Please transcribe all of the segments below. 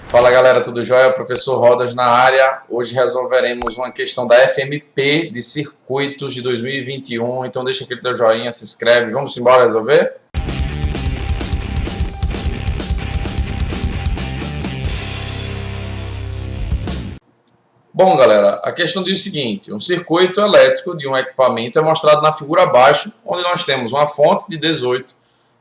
Fala galera, tudo jóia? Professor Rodas na área. Hoje resolveremos uma questão da FMP de circuitos de 2021. Então deixa aquele teu joinha, se inscreve. Vamos embora resolver? Bom galera, a questão diz o seguinte: um circuito elétrico de um equipamento é mostrado na figura abaixo, onde nós temos uma fonte de 18,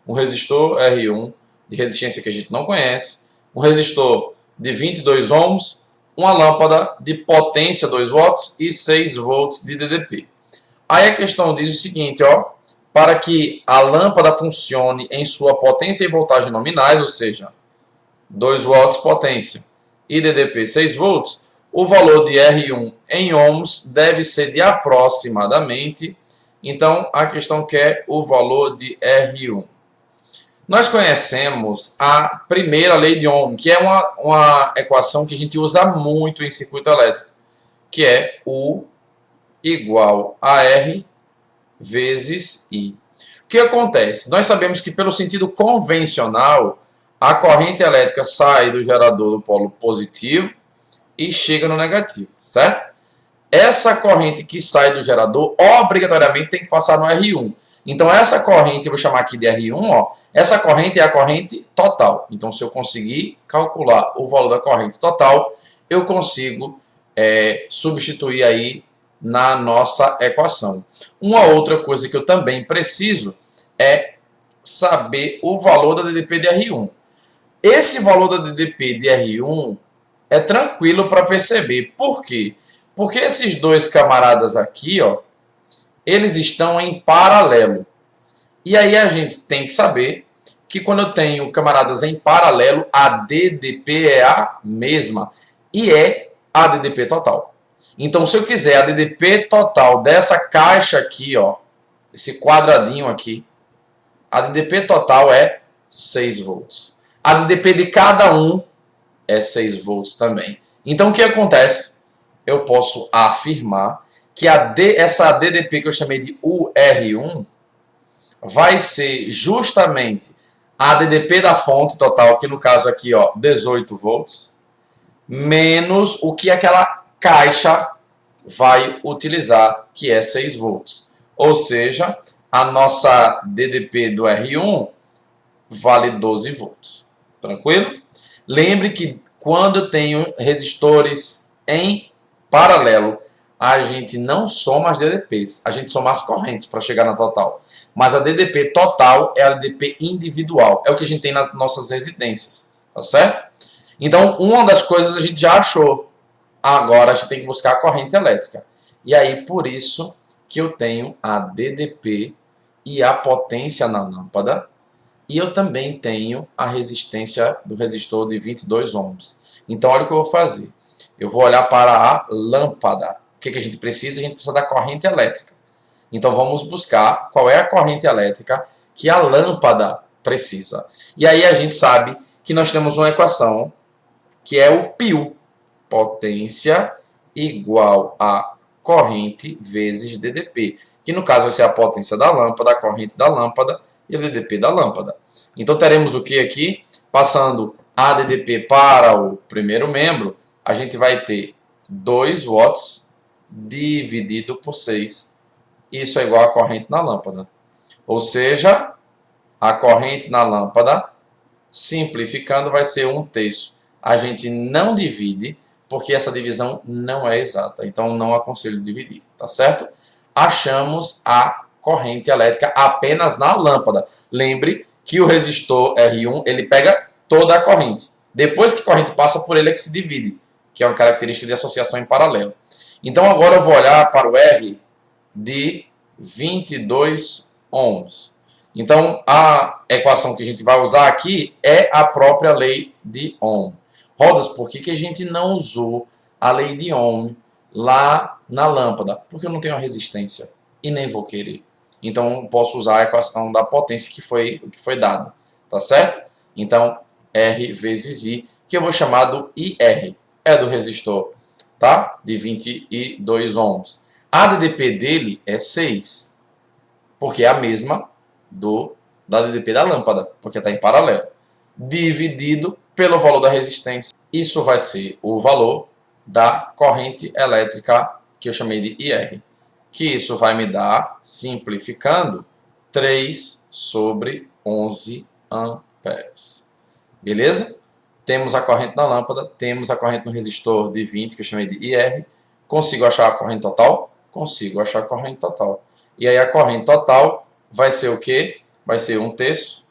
um resistor R1 de resistência que a gente não conhece, um resistor de 22 ohms, uma lâmpada de potência 2 watts e 6 volts de DDP. Aí a questão diz o seguinte, para que a lâmpada funcione em sua potência e voltagem nominais, ou seja, 2 watts potência e DDP 6 volts, o valor de R1 em ohms deve ser de aproximadamente, então a questão quer o valor de R1. Nós conhecemos a primeira lei de Ohm, que é uma equação que a gente usa muito em circuito elétrico, que é U igual a R vezes I. O que acontece? Nós sabemos que pelo sentido convencional, a corrente elétrica sai do gerador do polo positivo e chega no negativo, certo? Essa corrente que sai do gerador obrigatoriamente tem que passar no R1. Então essa corrente, eu vou chamar aqui de R1, essa corrente é a corrente total. Então se eu conseguir calcular o valor da corrente total, eu consigo substituir aí na nossa equação. Uma outra coisa que eu também preciso é saber o valor da DDP de R1. Esse valor da DDP de R1 é tranquilo para perceber. Por quê? Porque esses dois camaradas aqui, eles estão em paralelo. E aí a gente tem que saber que quando eu tenho camaradas em paralelo, a DDP é a mesma. E é a DDP total. Então, se eu quiser a DDP total dessa caixa aqui, esse quadradinho aqui, a DDP total é 6 volts. A DDP de cada um é 6 volts também. Então, o que acontece? Eu posso afirmar que essa DDP que eu chamei de UR1 vai ser justamente a DDP da fonte total, que no caso aqui, 18 volts, menos o que aquela caixa vai utilizar, que é 6 volts. Ou seja, a nossa DDP do R1 vale 12 volts. Tranquilo? Lembre que quando eu tenho resistores em paralelo, a gente não soma as DDPs, a gente soma as correntes para chegar na total. Mas a DDP total é a DDP individual, é o que a gente tem nas nossas residências, tá certo? Então, uma das coisas a gente já achou, agora a gente tem que buscar a corrente elétrica. E aí, por isso que eu tenho a DDP e a potência na lâmpada, e eu também tenho a resistência do resistor de 22 ohms. Então, olha o que eu vou fazer. Eu vou olhar para a lâmpada. O que a gente precisa? A gente precisa da corrente elétrica. Então, vamos buscar qual é a corrente elétrica que a lâmpada precisa. E aí a gente sabe que nós temos uma equação que é o π, potência igual a corrente vezes DDP, que no caso vai ser a potência da lâmpada, a corrente da lâmpada e a DDP da lâmpada. Então, teremos o que aqui? Passando a DDP para o primeiro membro, a gente vai ter 2 watts dividido por 6. Isso é igual a corrente na lâmpada. Ou seja, a corrente na lâmpada, simplificando, vai ser 1/3. A gente não divide, porque essa divisão não é exata. Então, não aconselho dividir, tá certo? Achamos a corrente elétrica apenas na lâmpada. Lembre que o resistor R1, ele pega toda a corrente. Depois que a corrente passa por ele é que se divide, que é uma característica de associação em paralelo. Então, agora eu vou olhar para o R de 22 ohms. Então, a equação que a gente vai usar aqui é a própria lei de Ohm. Rodas, por que a gente não usou a lei de Ohm lá na lâmpada? Porque eu não tenho a resistência e nem vou querer. Então, posso usar a equação da potência que foi dado, tá certo? Então, R vezes I, que eu vou chamar do IR, é do resistor, tá? De 22 ohms. A DDP dele é 6, porque é a mesma da DDP da lâmpada, porque está em paralelo, dividido pelo valor da resistência. Isso vai ser o valor da corrente elétrica que eu chamei de IR. Que isso vai me dar, simplificando, 3 sobre 11 amperes. Beleza? Temos a corrente na lâmpada, temos a corrente no resistor de 20, que eu chamei de IR. Consigo achar a corrente total? Consigo achar a corrente total. E aí a corrente total vai ser o quê? Vai ser 1/3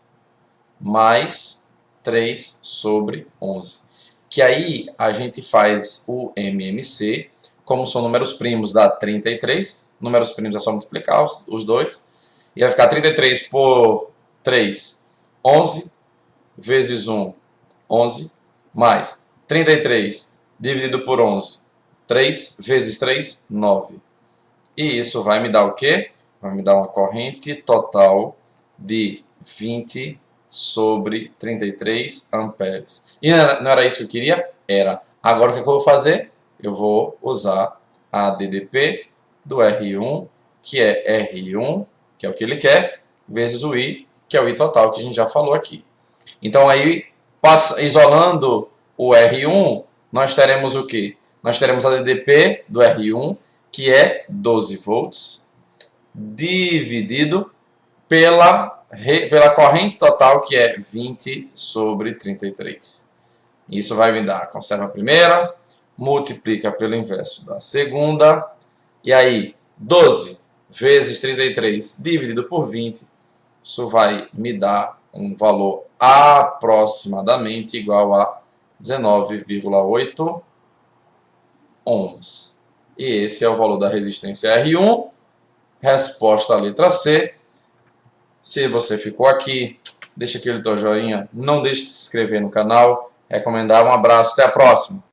mais 3 sobre 11. Que aí a gente faz o MMC, como são números primos, dá 33. Números primos é só multiplicar os dois. E vai ficar 33 por 3, 11, vezes 1, 11, mais 33 dividido por 11, 3 vezes 3, 9. E isso vai me dar o quê? Vai me dar uma corrente total de 20 sobre 33 amperes. E não era isso que eu queria? Era. Agora o que eu vou fazer? Eu vou usar a DDP do R1, que é R1, que é o que ele quer, vezes o I, que é o I total, que a gente já falou aqui. Então aí, isolando o R1, nós teremos o quê? Nós teremos a DDP do R1, que é 12 volts, dividido pela corrente total, que é 20 sobre 33. Isso vai me dar, conserva a primeira, multiplica pelo inverso da segunda, e aí 12 vezes 33 dividido por 20, isso vai me dar um valor aproximadamente igual a 19,8 ohms. E esse é o valor da resistência R1. Resposta à letra C. Se você ficou aqui, deixa aquele teu joinha. Não deixe de se inscrever no canal. Recomendar. Um abraço. Até a próxima.